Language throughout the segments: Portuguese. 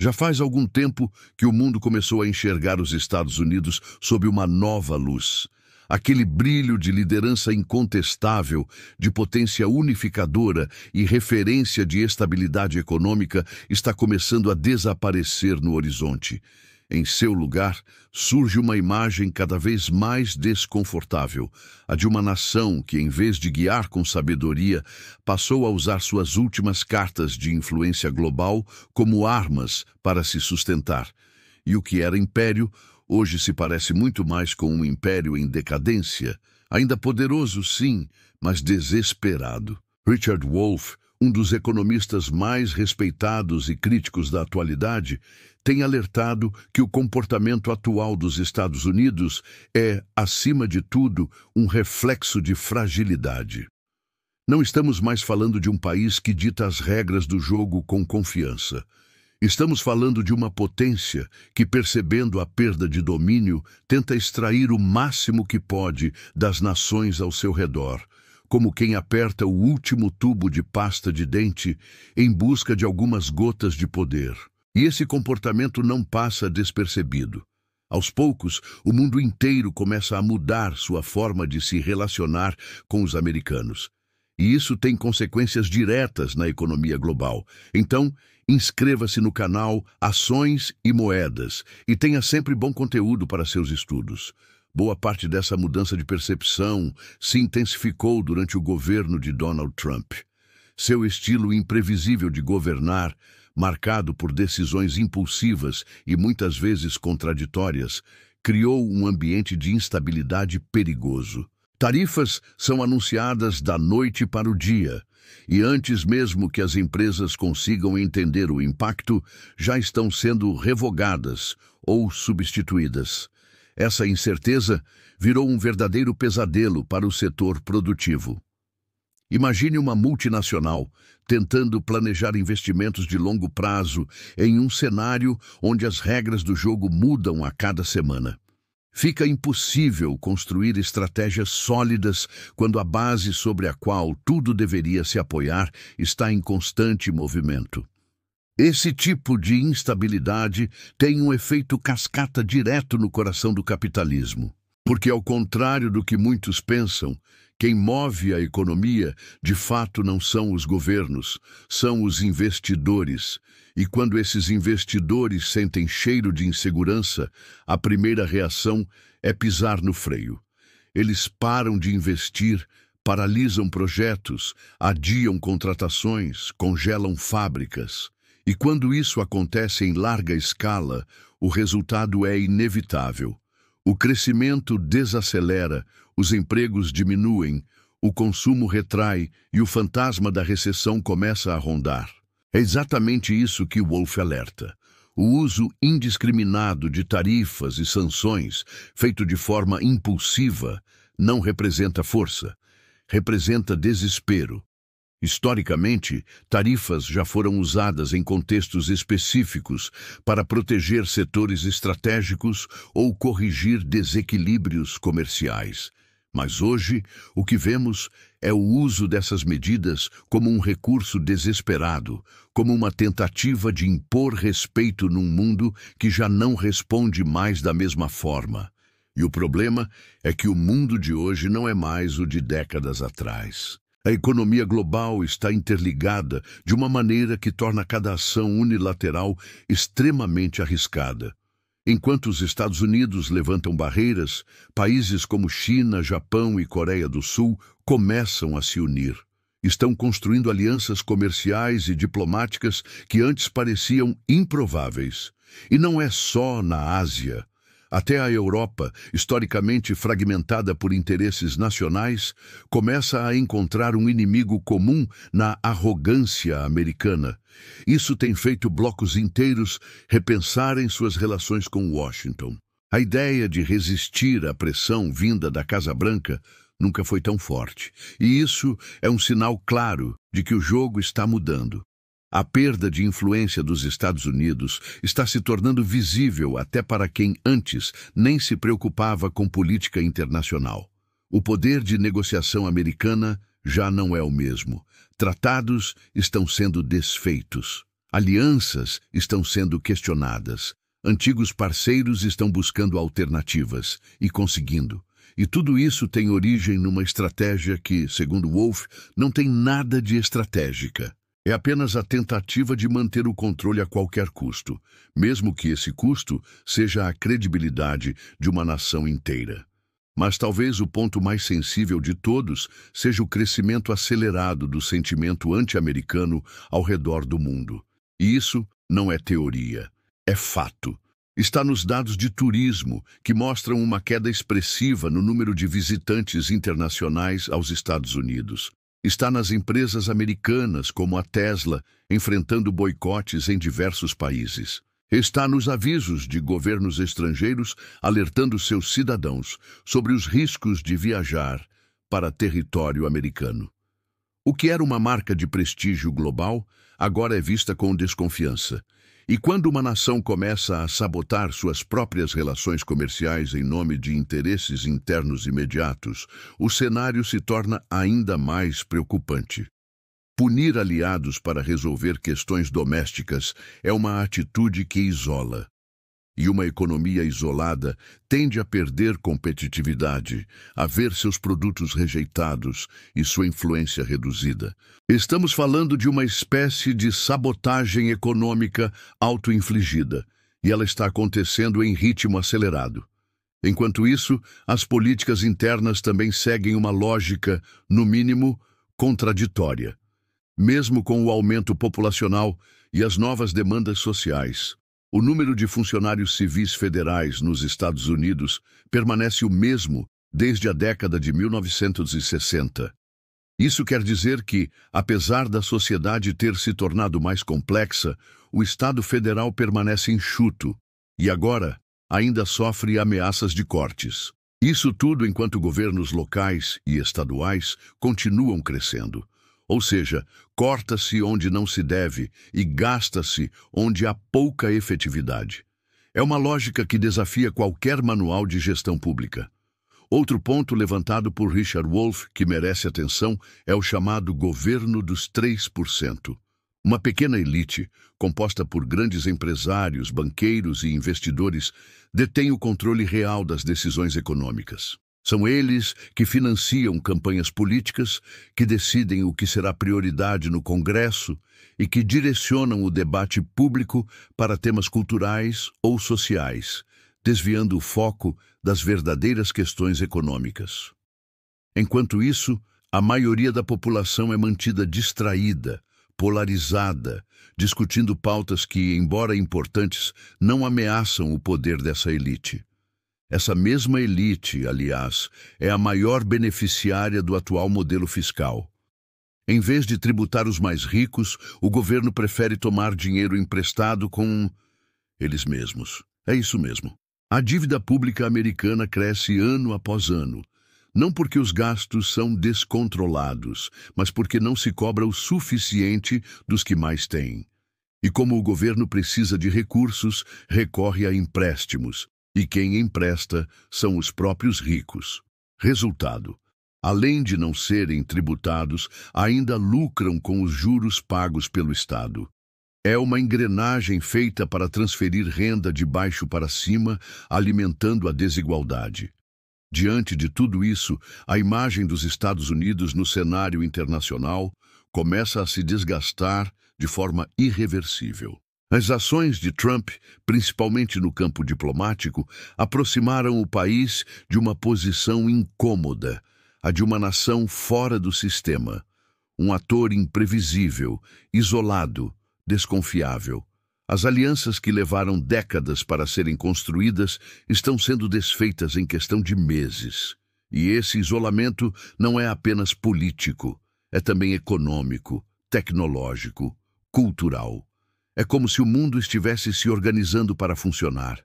Já faz algum tempo que o mundo começou a enxergar os Estados Unidos sob uma nova luz. Aquele brilho de liderança incontestável, de potência unificadora e referência de estabilidade econômica está começando a desaparecer no horizonte. Em seu lugar, surge uma imagem cada vez mais desconfortável, a de uma nação que, em vez de guiar com sabedoria, passou a usar suas últimas cartas de influência global como armas para se sustentar. E o que era império, hoje se parece muito mais com um império em decadência, ainda poderoso, sim, mas desesperado. Richard Wolff, um dos economistas mais respeitados e críticos da atualidade, tem alertado que o comportamento atual dos Estados Unidos é, acima de tudo, um reflexo de fragilidade. Não estamos mais falando de um país que dita as regras do jogo com confiança. Estamos falando de uma potência que, percebendo a perda de domínio, tenta extrair o máximo que pode das nações ao seu redor, como quem aperta o último tubo de pasta de dente em busca de algumas gotas de poder. E esse comportamento não passa despercebido. Aos poucos, o mundo inteiro começa a mudar sua forma de se relacionar com os americanos. E isso tem consequências diretas na economia global. Então, inscreva-se no canal Ações e Moedas e tenha sempre bom conteúdo para seus estudos. Boa parte dessa mudança de percepção se intensificou durante o governo de Donald Trump. Seu estilo imprevisível de governar, marcado por decisões impulsivas e muitas vezes contraditórias, criou um ambiente de instabilidade perigoso. Tarifas são anunciadas da noite para o dia, e antes mesmo que as empresas consigam entender o impacto, já estão sendo revogadas ou substituídas. Essa incerteza virou um verdadeiro pesadelo para o setor produtivo. Imagine uma multinacional tentando planejar investimentos de longo prazo em um cenário onde as regras do jogo mudam a cada semana. Fica impossível construir estratégias sólidas quando a base sobre a qual tudo deveria se apoiar está em constante movimento. Esse tipo de instabilidade tem um efeito cascata direto no coração do capitalismo, porque, ao contrário do que muitos pensam, quem move a economia, de fato, não são os governos, são os investidores. E quando esses investidores sentem cheiro de insegurança, a primeira reação é pisar no freio. Eles param de investir, paralisam projetos, adiam contratações, congelam fábricas. E quando isso acontece em larga escala, o resultado é inevitável. O crescimento desacelera, os empregos diminuem, o consumo retrai e o fantasma da recessão começa a rondar. É exatamente isso que Wolff alerta. O uso indiscriminado de tarifas e sanções, feito de forma impulsiva, não representa força, representa desespero. Historicamente, tarifas já foram usadas em contextos específicos para proteger setores estratégicos ou corrigir desequilíbrios comerciais. Mas hoje, o que vemos é o uso dessas medidas como um recurso desesperado, como uma tentativa de impor respeito num mundo que já não responde mais da mesma forma. E o problema é que o mundo de hoje não é mais o de décadas atrás. A economia global está interligada de uma maneira que torna cada ação unilateral extremamente arriscada. Enquanto os Estados Unidos levantam barreiras, países como China, Japão e Coreia do Sul começam a se unir. Estão construindo alianças comerciais e diplomáticas que antes pareciam improváveis. E não é só na Ásia. Até a Europa, historicamente fragmentada por interesses nacionais, começa a encontrar um inimigo comum na arrogância americana. Isso tem feito blocos inteiros repensarem suas relações com Washington. A ideia de resistir à pressão vinda da Casa Branca nunca foi tão forte, e isso é um sinal claro de que o jogo está mudando. A perda de influência dos Estados Unidos está se tornando visível até para quem antes nem se preocupava com política internacional. O poder de negociação americana já não é o mesmo. Tratados estão sendo desfeitos. Alianças estão sendo questionadas. Antigos parceiros estão buscando alternativas e conseguindo. E tudo isso tem origem numa estratégia que, segundo Wolff, não tem nada de estratégica. É apenas a tentativa de manter o controle a qualquer custo, mesmo que esse custo seja a credibilidade de uma nação inteira. Mas talvez o ponto mais sensível de todos seja o crescimento acelerado do sentimento anti-americano ao redor do mundo. E isso não é teoria, é fato. Está nos dados de turismo, que mostram uma queda expressiva no número de visitantes internacionais aos Estados Unidos. Está nas empresas americanas, como a Tesla, enfrentando boicotes em diversos países. Está nos avisos de governos estrangeiros alertando seus cidadãos sobre os riscos de viajar para território americano. O que era uma marca de prestígio global, agora é vista com desconfiança. E quando uma nação começa a sabotar suas próprias relações comerciais em nome de interesses internos imediatos, o cenário se torna ainda mais preocupante. Punir aliados para resolver questões domésticas é uma atitude que isola. E uma economia isolada tende a perder competitividade, a ver seus produtos rejeitados e sua influência reduzida. Estamos falando de uma espécie de sabotagem econômica auto-infligida, e ela está acontecendo em ritmo acelerado. Enquanto isso, as políticas internas também seguem uma lógica, no mínimo, contraditória. Mesmo com o aumento populacional e as novas demandas sociais, o número de funcionários civis federais nos Estados Unidos permanece o mesmo desde a década de 1960. Isso quer dizer que, apesar da sociedade ter se tornado mais complexa, o Estado federal permanece enxuto e agora ainda sofre ameaças de cortes. Isso tudo enquanto governos locais e estaduais continuam crescendo. Ou seja, corta-se onde não se deve e gasta-se onde há pouca efetividade. É uma lógica que desafia qualquer manual de gestão pública. Outro ponto levantado por Richard Wolff que merece atenção é o chamado governo dos 3%. Uma pequena elite, composta por grandes empresários, banqueiros e investidores, detém o controle real das decisões econômicas. São eles que financiam campanhas políticas, que decidem o que será prioridade no Congresso e que direcionam o debate público para temas culturais ou sociais, desviando o foco das verdadeiras questões econômicas. Enquanto isso, a maioria da população é mantida distraída, polarizada, discutindo pautas que, embora importantes, não ameaçam o poder dessa elite. Essa mesma elite, aliás, é a maior beneficiária do atual modelo fiscal. Em vez de tributar os mais ricos, o governo prefere tomar dinheiro emprestado com eles mesmos. É isso mesmo. A dívida pública americana cresce ano após ano, não porque os gastos são descontrolados, mas porque não se cobra o suficiente dos que mais têm. E como o governo precisa de recursos, recorre a empréstimos. E quem empresta são os próprios ricos. Resultado: além de não serem tributados, ainda lucram com os juros pagos pelo Estado. É uma engrenagem feita para transferir renda de baixo para cima, alimentando a desigualdade. Diante de tudo isso, a imagem dos Estados Unidos no cenário internacional começa a se desgastar de forma irreversível. As ações de Trump, principalmente no campo diplomático, aproximaram o país de uma posição incômoda, a de uma nação fora do sistema, um ator imprevisível, isolado, desconfiável. As alianças que levaram décadas para serem construídas estão sendo desfeitas em questão de meses. E esse isolamento não é apenas político, é também econômico, tecnológico, cultural. É como se o mundo estivesse se organizando para funcionar,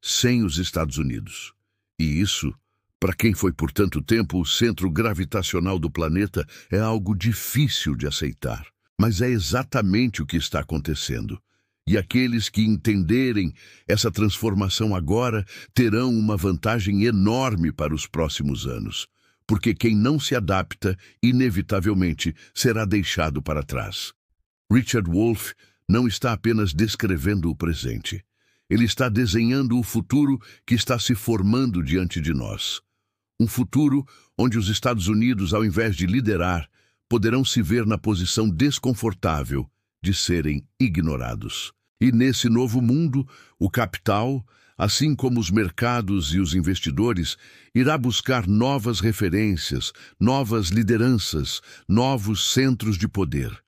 sem os Estados Unidos. E isso, para quem foi por tanto tempo o centro gravitacional do planeta, é algo difícil de aceitar. Mas é exatamente o que está acontecendo. E aqueles que entenderem essa transformação agora terão uma vantagem enorme para os próximos anos. Porque quem não se adapta, inevitavelmente, será deixado para trás. Richard Wolff não está apenas descrevendo o presente. Ele está desenhando o futuro que está se formando diante de nós. Um futuro onde os Estados Unidos, ao invés de liderar, poderão se ver na posição desconfortável de serem ignorados. E nesse novo mundo, o capital, assim como os mercados e os investidores, irá buscar novas referências, novas lideranças, novos centros de poder.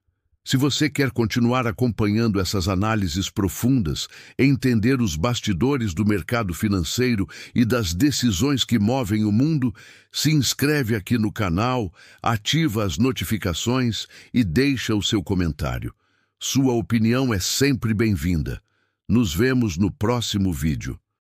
Se você quer continuar acompanhando essas análises profundas, entender os bastidores do mercado financeiro e das decisões que movem o mundo, se inscreve aqui no canal, ativa as notificações e deixa o seu comentário. Sua opinião é sempre bem-vinda. Nos vemos no próximo vídeo.